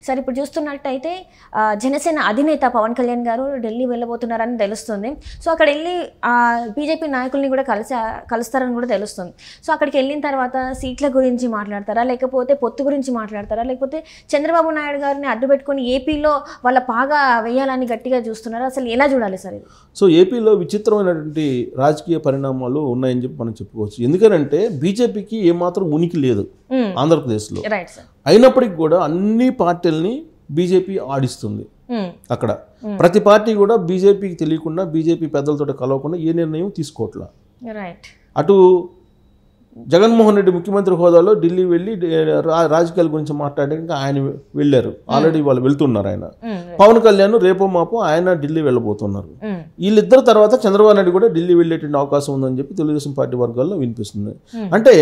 సరే ఇప్పుడు చూస్తున్నట్టయితే జనసేన అధినేత పవన్ కళ్యాణ్ గారు ఢిల్లీ వెళ్ళబోతున్నారని తెలుస్తుంది. సో అక్కడ వెళ్ళి బీజేపీ నాయకుల్ని కూడా కలుస్తారని కూడా తెలుస్తుంది. సో అక్కడికి వెళ్ళిన తర్వాత సీట్ల గురించి మాట్లాడతారా, లేకపోతే పొత్తు గురించి మాట్లాడతారా, లేకపోతే చంద్రబాబు నాయుడు గారిని అడ్డు పెట్టుకొని ఏపీలో వాళ్ళ పాగా వేయాలని గట్టిగా చూస్తున్నారా? అసలు ఎలా చూడాలి సార్ ఇది? సో ఏపీలో విచిత్రమైనటువంటి రాజకీయ పరిణామాలు ఉన్నాయని చెప్పి మనం చెప్పుకోవచ్చు. ఎందుకంటే బీజేపీకి ఏమాత్రం ఉనికి లేదు ఆంధ్రప్రదేశ్లో. అయినప్పటికీ కూడా అన్ని పార్టీలని బీజేపీ ఆడిస్తుంది. అక్కడ ప్రతి పార్టీ కూడా బీజేపీకి తెలియకుండా, బీజేపీ పెద్దలతో కలవకుండా ఏ నిర్ణయం తీసుకోవట్లా. అటు జగన్మోహన్ రెడ్డి ముఖ్యమంత్రి హోదాలో ఢిల్లీ వెళ్ళి రాజకీయాల గురించి మాట్లాడడానికి ఆయన వెళ్ళారు. ఆల్రెడీ వాళ్ళు వెళ్తున్నారు. ఆయన పవన్ కళ్యాణ్ రేపో మాపో ఆయన ఢిల్లీ వెళ్ళబోతున్నారు. వీళ్ళిద్దరు తర్వాత చంద్రబాబు నాయుడు కూడా ఢిల్లీ వెళ్ళేటువంటి అవకాశం ఉందని చెప్పి తెలుగుదేశం పార్టీ వర్గాల్లో వినిపిస్తుంది. అంటే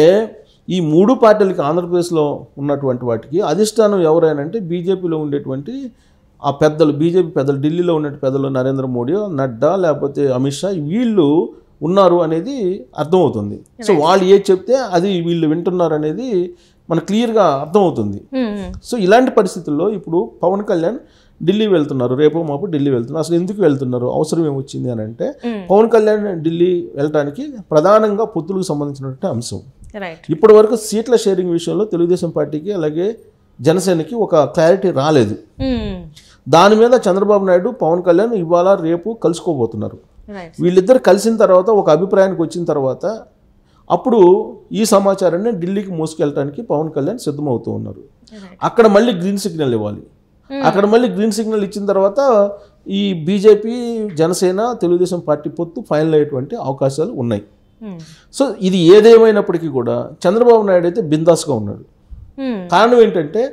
ఈ మూడు పార్టీలకి ఆంధ్రప్రదేశ్లో ఉన్నటువంటి వాటికి అధిష్టానం ఎవరైనా అంటే బీజేపీలో ఉండేటువంటి ఆ పెద్దలు, బీజేపీ పెద్దలు, ఢిల్లీలో ఉన్న పెద్దలు, నరేంద్ర మోడీ, నడ్డా, లేకపోతే అమిత్ షా, వీళ్ళు ఉన్నారు అనేది అర్థమవుతుంది. సో వాళ్ళు ఏది చెప్తే అది వీళ్ళు వింటున్నారు అనేది మనకు క్లియర్గా అర్థమవుతుంది. సో ఇలాంటి పరిస్థితుల్లో ఇప్పుడు పవన్ కళ్యాణ్ ఢిల్లీ వెళ్తున్నారు, రేపో మాపు ఢిల్లీ వెళ్తున్నారు. అసలు ఎందుకు వెళ్తున్నారు, అవసరం ఏమొచ్చింది అని అంటే పవన్ కళ్యాణ్ ఢిల్లీ వెళ్ళడానికి ప్రధానంగా పొత్తులకు సంబంధించినటువంటి అంశం. ఇప్పటి వరకు సీట్ల షేరింగ్ విషయంలో తెలుగుదేశం పార్టీకి అలాగే జనసేనకి ఒక క్లారిటీ రాలేదు. దాని మీద చంద్రబాబు నాయుడు పవన్ కళ్యాణ్ ఇవాళ రేపు కలుసుకోబోతున్నారు. వీళ్ళిద్దరు కలిసిన తర్వాత ఒక అభిప్రాయానికి వచ్చిన తర్వాత అప్పుడు ఈ సమాచారాన్ని ఢిల్లీకి మోసుకెళ్ళడానికి పవన్ కళ్యాణ్ సిద్ధమవుతూ ఉన్నారు. అక్కడ మళ్ళీ గ్రీన్ సిగ్నల్ ఇవ్వాలి. అక్కడ మళ్ళీ గ్రీన్ సిగ్నల్ ఇచ్చిన తర్వాత ఈ బీజేపీ, జనసేన, తెలుగుదేశం పార్టీ పొత్తు ఫైనల్ అయ్యేటువంటి అవకాశాలు ఉన్నాయి. సో ఇది ఏదేమైనప్పటికీ కూడా చంద్రబాబు నాయుడు అయితే బిందాస్గా ఉన్నాడు. కారణం ఏంటంటే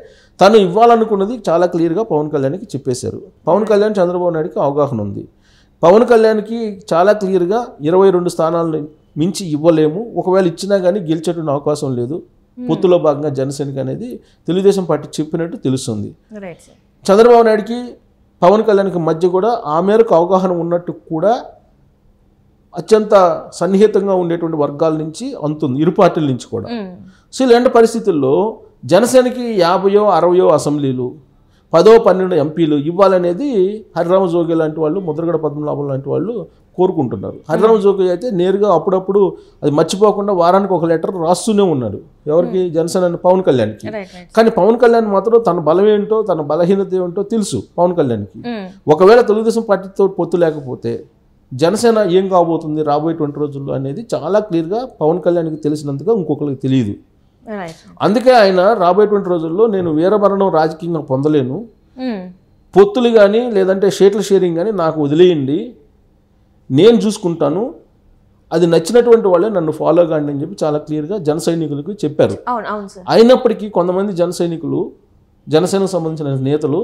తను ఇవ్వాలనుకున్నది చాలా క్లియర్గా పవన్ కళ్యాణ్కి చెప్పేశారు. పవన్ కళ్యాణ్ చంద్రబాబు నాయుడుకి అవగాహన ఉంది. పవన్ కళ్యాణ్కి చాలా క్లియర్గా 22 స్థానాలను మించి ఇవ్వలేము, ఒకవేళ ఇచ్చినా కానీ గెలిచేటువంటి అవకాశం లేదు, పొత్తులో భాగంగా జనసేనకి అనేది తెలుగుదేశం పార్టీ చెప్పినట్టు తెలుస్తుంది. చంద్రబాబు నాయుడుకి పవన్ కళ్యాణ్కి మధ్య కూడా ఆ మేరకు అవగాహన ఉన్నట్టు కూడా అత్యంత సన్నిహితంగా ఉండేటువంటి వర్గాల నుంచి అందుతుంది, ఇరు పార్టీల నుంచి కూడా. సో ఇలాంటి పరిస్థితుల్లో జనసేనకి 50, 60 అసెంబ్లీలు, 10, 12 ఎంపీలు ఇవ్వాలనేది హరిరామ జోగి లాంటి వాళ్ళు, ముద్రగడ పద్మనాభం లాంటి వాళ్ళు కోరుకుంటున్నారు. హరిరామ జోగి అయితే నేరుగా అప్పుడప్పుడు అది మర్చిపోకుండా వారానికి ఒక లెటర్ రాస్తూనే ఉన్నాడు. ఎవరికి? జనసేన పవన్ కళ్యాణ్కి. కానీ పవన్ కళ్యాణ్ మాత్రం తన బలం ఏంటో, తన బలహీనత ఏంటో తెలుసు పవన్ కళ్యాణ్కి. ఒకవేళ తెలుగుదేశం పార్టీతో పొత్తు లేకపోతే జనసేన ఏం కాబోతుంది రాబోయేటువంటి రోజుల్లో అనేది చాలా క్లియర్గా పవన్ కళ్యాణ్కి తెలిసినంతగా ఇంకొకరికి తెలియదు. అందుకే ఆయన రాబోయేటువంటి రోజుల్లో నేను వీరమరణం రాజకీయంగా పొందలేను, పొత్తులు కానీ లేదంటే షేట్ల షేరింగ్ కానీ నాకు వదిలేయండి, నేను చూసుకుంటాను, అది నచ్చినటువంటి వాళ్ళే నన్ను ఫాలో కాండి అని చెప్పి చాలా క్లియర్గా జన సైనికులకు చెప్పారు. అయినప్పటికీ కొంతమంది జన సైనికులు, జనసేనకు సంబంధించిన నేతలు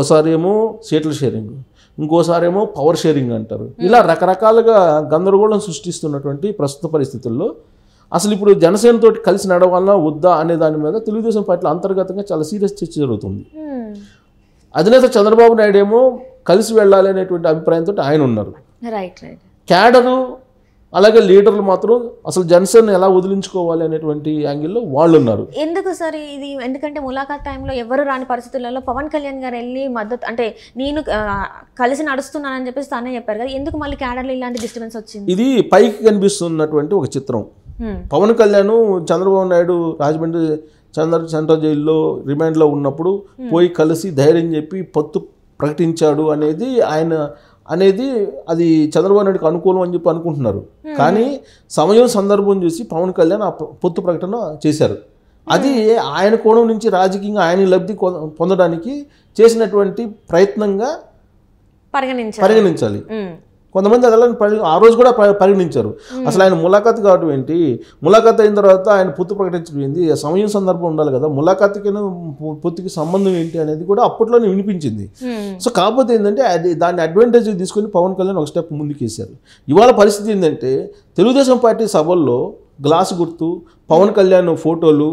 ఓసారి ఏమో షేట్ల షేరింగ్, ఇంకోసారేమో పవర్ షేరింగ్ అంటారు. ఇలా రకరకాలుగా గందరగోళం సృష్టిస్తున్నటువంటి ప్రస్తుత పరిస్థితుల్లో అసలు ఇప్పుడు జనసేనతో కలిసి నడవాలన్నా వద్దా అనే దాని మీద తెలుగుదేశం పార్టీలో అంతర్గతంగా చాలా సీరియస్ చర్చ జరుగుతుంది. అధినేత చంద్రబాబు నాయుడు ఏమో కలిసి వెళ్ళాలి అనేటువంటి అభిప్రాయంతో ఆయన ఉన్నారు. క్యాడరు అలాగే లీడర్లు మాత్రం అసలు జనసేన ఎలా వదిలించుకోవాలి అనేటువంటి యాంగిల్లో వాళ్ళు ఉన్నారు. ఎందుకు సార్ ఇది? ఎందుకంటే ములాఖాత్ టైంలో ఎవరు రాని పరిస్థితులలో పవన్ కళ్యాణ్ గారు వెళ్ళి మద్దతు అంటే నేను కలిసి నడుస్తున్నానని చెప్పేసి తానే చెప్పారు కదా, ఎందుకు మళ్ళీ క్యాడర్లో ఇలాంటి డిస్టర్బెన్స్ వచ్చింది? ఇది పైకి కనిపిస్తున్నటువంటి ఒక చిత్రం. పవన్ కళ్యాణ్ చంద్రబాబు నాయుడు రాజమండ్రి సెంట్రల్ జైల్లో రిమాండ్లో ఉన్నప్పుడు పోయి కలిసి ధైర్యం చెప్పి పొత్తు ప్రకటించాడు అనేది అది చంద్రబాబు నాయుడుకి అనుకూలం అని చెప్పి అనుకుంటున్నారు. కానీ సమయం సందర్భం చూసి పవన్ కళ్యాణ్ ఆ పొత్తు ప్రకటన చేశారు. అది ఆయన కోణం నుంచి రాజకీయంగా ఆయన లబ్ధి పొందడానికి చేసినటువంటి ప్రయత్నంగా పరిగణించాలి. కొంతమంది అలా ఆ రోజు కూడా పరిగణించారు. అసలు ఆయన ములాఖాత్ కావడం ఏంటి, ములాఖాత్ అయిన తర్వాత ఆయన పొత్తు ప్రకటించడం ఏంటి, సమయం సందర్భం ఉండాలి కదా, ములాఖాత్కి పొత్తుకి సంబంధం ఏంటి అనేది కూడా అప్పట్లోనే వినిపించింది. సో కాకపోతే ఏంటంటే దాన్ని అడ్వాంటేజ్ తీసుకొని పవన్ కళ్యాణ్ ఒక స్టెప్ ముందుకేశారు. ఇవాళ పరిస్థితి ఏంటంటే తెలుగుదేశం పార్టీ సభల్లో గ్లాస్ గుర్తు, పవన్ కళ్యాణ్ ఫోటోలు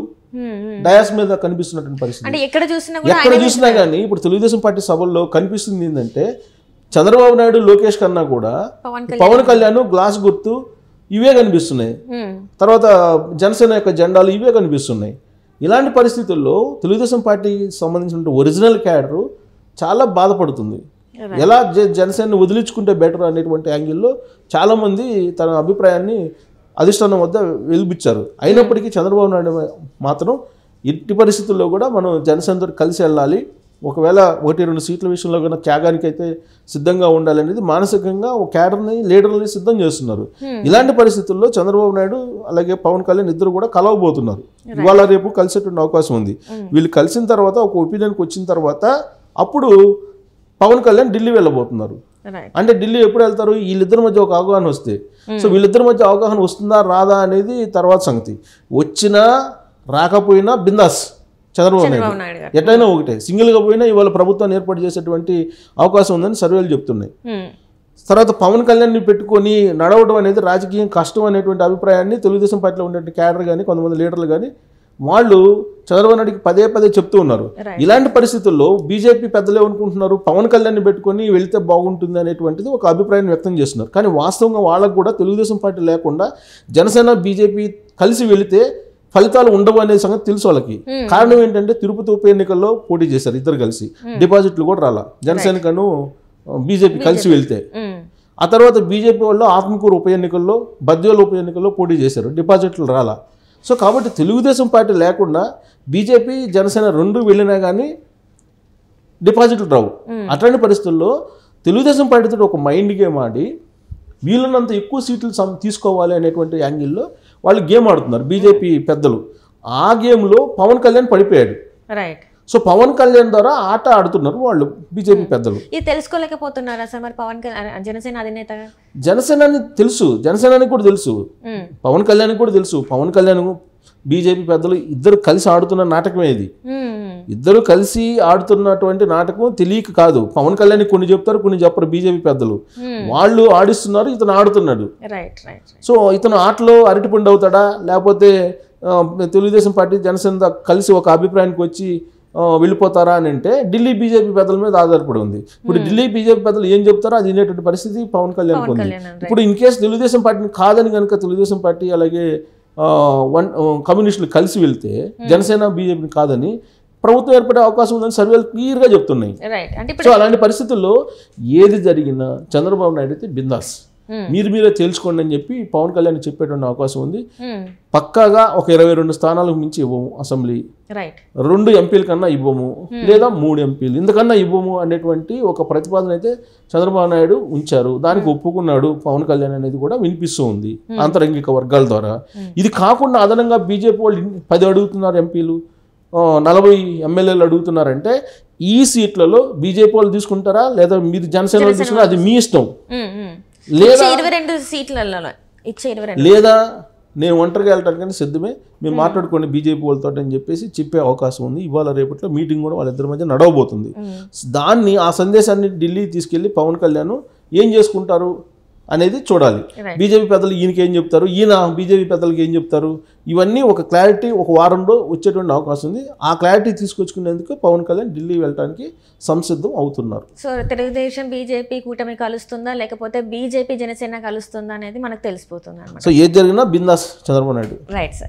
డయాస్ మీద కనిపిస్తున్నటువంటి పరిస్థితి ఎక్కడ చూసినా కానీ ఇప్పుడు తెలుగుదేశం పార్టీ సభల్లో కనిపిస్తుంది ఏంటంటే చంద్రబాబు నాయుడు, లోకేష్ కన్నా కూడా పవన్ కళ్యాణ్ గ్లాస్ గుర్తు ఇవే కనిపిస్తున్నాయి. తర్వాత జనసేన యొక్క జెండాలు ఇవే కనిపిస్తున్నాయి. ఇలాంటి పరిస్థితుల్లో తెలుగుదేశం పార్టీకి సంబంధించిన ఒరిజినల్ క్యాడరు చాలా బాధపడుతుంది. ఎలా జనసేనని వదిలించుకుంటే బెటర్ అనేటువంటి యాంగిల్లో చాలామంది తన అభిప్రాయాన్ని అధిష్టానం వద్ద వెలిబుచ్చారు. అయినప్పటికీ చంద్రబాబు నాయుడు మాత్రం ఎట్టి పరిస్థితుల్లో కూడా మనం జనసేనతో కలిసి వెళ్ళాలి, ఒకవేళ 1-2 సీట్ల విషయంలో కన్నా త్యాగానికి అయితే సిద్ధంగా ఉండాలి అనేది మానసికంగా ఒక క్యాడర్ని లీడర్ని సిద్ధం చేస్తున్నారు. ఇలాంటి పరిస్థితుల్లో చంద్రబాబు నాయుడు అలాగే పవన్ కళ్యాణ్ ఇద్దరు కూడా కలవబోతున్నారు. ఇవాళ రేపు కలిసేటువంటి అవకాశం ఉంది. వీళ్ళు కలిసిన తర్వాత ఒక ఒపీనియన్కి వచ్చిన తర్వాత అప్పుడు పవన్ కళ్యాణ్ ఢిల్లీ వెళ్ళబోతున్నారు. అంటే ఢిల్లీ ఎప్పుడు వెళ్తారు? వీళ్ళిద్దరి మధ్య ఒక అవగాహన వస్తే. సో వీళ్ళిద్దరి మధ్య అవగాహన వస్తుందా రాదా అనేది తర్వాత సంగతి. వచ్చినా రాకపోయినా బిందాస్ చంద్రబాబు నాయుడు ఎట్లయినా ఒకటే, సింగిల్గా పోయినా ఇవాళ ప్రభుత్వాన్ని ఏర్పాటు చేసేటువంటి అవకాశం ఉందని సర్వేలు చెప్తున్నాయి. తర్వాత పవన్ కళ్యాణ్ని పెట్టుకొని నడవడం అనేది రాజకీయం కష్టం అనేటువంటి అభిప్రాయాన్ని తెలుగుదేశం పార్టీలో ఉండే క్యాడర్ కానీ కొంతమంది లీడర్లు కానీ వాళ్ళు చంద్రబాబు నాయుడికి పదే పదే చెప్తూ ఉన్నారు. ఇలాంటి పరిస్థితుల్లో బీజేపీ పెద్దలే అనుకుంటున్నారు పవన్ కళ్యాణ్ని పెట్టుకొని వెళితే బాగుంటుంది అనేటువంటిది ఒక అభిప్రాయం వ్యక్తం చేస్తున్నారు. కానీ వాస్తవంగా వాళ్ళకు కూడా తెలుగుదేశం పార్టీ లేకుండా జనసేన బీజేపీ కలిసి వెళితే ఫలితాలు ఉండవు అనే సంగతి తెలుసు వాళ్ళకి. కారణం ఏంటంటే తిరుపతి ఉప ఎన్నికల్లో పోటీ చేశారు ఇద్దరు కలిసి, డిపాజిట్లు కూడా రాలా జనసేనకను బీజేపీ కలిసి వెళ్తే. ఆ తర్వాత బీజేపీ వాళ్ళు ఆత్మకూరు ఉప ఎన్నికల్లో బద్వేలు ఉప ఎన్నికల్లో పోటీ చేశారు, డిపాజిట్లు రాలా. సో కాబట్టి తెలుగుదేశం పార్టీ లేకుండా బీజేపీ జనసేన రెండు వెళ్ళినా కానీ డిపాజిట్లు రావు. అట్లాంటి పరిస్థితుల్లో తెలుగుదేశం పార్టీతో ఒక మైండ్ గేమ్ ఆడి వీళ్ళనంత ఎక్కువ సీట్లు తీసుకోవాలి అనేటువంటి యాంగిల్లో వాళ్ళు గేమ్ ఆడుతున్నారు బీజేపీ పెద్దలు. ఆ గేమ్లో పవన్ కళ్యాణ్ పడిపోయాడు. సో పవన్ కళ్యాణ్ ద్వారా ఆట ఆడుతున్నారు వాళ్ళు బీజేపీ పెద్దలు. ఇది తెలుసుకోలేకపోతున్నారా సార్ మరి పవన్ కళ్యాణ్ జనసేన అధినేతగా? జనసేనాని తెలుసు, జనసేనానికి కూడా తెలుసు, పవన్ కళ్యాణ్కి కూడా తెలుసు. పవన్ కళ్యాణ్ బీజేపీ పెద్దలు ఇద్దరు కలిసి ఆడుతున్న నాటకమే ఇది. ఇద్దరు కలిసి ఆడుతున్నటువంటి నాటకం తెలియక కాదు. పవన్ కళ్యాణ్ కొన్ని చెప్తారు, కొన్ని చెప్పరు బీజేపీ పెద్దలు. వాళ్ళు ఆడిస్తున్నారు, ఇతను ఆడుతున్నాడు. సో ఇతను ఆటలో అరటిపండు అవుతాడా, లేకపోతే తెలుగుదేశం పార్టీ జనసేన కలిసి ఒక అభిప్రాయానికి వచ్చి వెళ్ళిపోతారా అని అంటే ఢిల్లీ బీజేపీ పెద్దల మీద ఆధారపడి ఉంది. ఇప్పుడు ఢిల్లీ బీజేపీ పెద్దలు ఏం చెప్తారో అది వినేటువంటి పరిస్థితి పవన్ కళ్యాణ్ ఉంది. ఇప్పుడు ఇన్ కేసు తెలుగుదేశం పార్టీని కాదని కనుక తెలుగుదేశం పార్టీ అలాగే కమ్యూనిస్టులు కలిసి వెళ్తే జనసేన బీజేపీని కాదని ప్రభుత్వం ఏర్పడే అవకాశం ఉందని సర్వేలు క్లియర్గా చెప్తున్నాయి. సో అలాంటి పరిస్థితుల్లో ఏది జరిగినా చంద్రబాబు నాయుడు అయితే బిందాస్, మీరే తేల్చుకోండి అని చెప్పి పవన్ కళ్యాణ్ చెప్పేటువంటి అవకాశం ఉంది. పక్కాగా ఒక 22 స్థానాలకు మించి ఇవ్వము, అసెంబ్లీ 2 ఎంపీల కన్నా ఇవ్వము, లేదా 3 ఎంపీలు ఇంతకన్నా ఇవ్వము అనేటువంటి ఒక ప్రతిపాదన అయితే చంద్రబాబు నాయుడు ఉంచారు. దానికి ఒప్పుకున్నాడు పవన్ కళ్యాణ్ అనేది కూడా వినిపిస్తూ ఉంది ఆంతరంగిక వర్గాల ద్వారా. ఇది కాకుండా అదనంగా బీజేపీ వాళ్ళు 10 అడుగుతున్నారు ఎంపీలు, 40 ఎమ్మెల్యేలు అడుగుతున్నారంటే ఈ సీట్లలో బీజేపీ వాళ్ళు తీసుకుంటారా లేదా మీరు జనసేన వాళ్ళు తీసుకుంటారా అది మీ ఇష్టం. లేదా నేను ఒంటరిగా వెళ్ళటానికైనా సిద్ధమే, మీరు మాట్లాడుకోండి బీజేపీ వాళ్ళతో అని చెప్పేసి చెప్పే అవకాశం ఉంది. ఇవాళ రేపట్లో మీటింగ్ కూడా వాళ్ళిద్దరి మధ్య నడవబోతుంది. దాన్ని ఆ సందేశాన్ని ఢిల్లీ తీసుకెళ్లి పవన్ కళ్యాణ్ ఏం చేసుకుంటారు అనేది చూడాలి. బీజేపీ పెద్దలు ఈయనకి ఏం చెప్తారు, ఈయన బీజేపీ పెద్దలకి ఏం చెప్తారు, ఇవన్నీ ఒక క్లారిటీ ఒక వారంలో వచ్చేటువంటి అవకాశం ఉంది. ఆ క్లారిటీ తీసుకొచ్చుకునేందుకు పవన్ కళ్యాణ్ ఢిల్లీ వెళ్ళడానికి సంసిద్ధం అవుతున్నారు. సో తెలుగుదేశం బీజేపీ కూటమి కలుస్తుందా లేకపోతే బీజేపీ జనసేన కలుస్తుందా అనేది మనకు తెలిసిపోతుంది. సో ఏది జరిగినా బిందాస్ చంద్రబాబు నాయుడు. Right sir.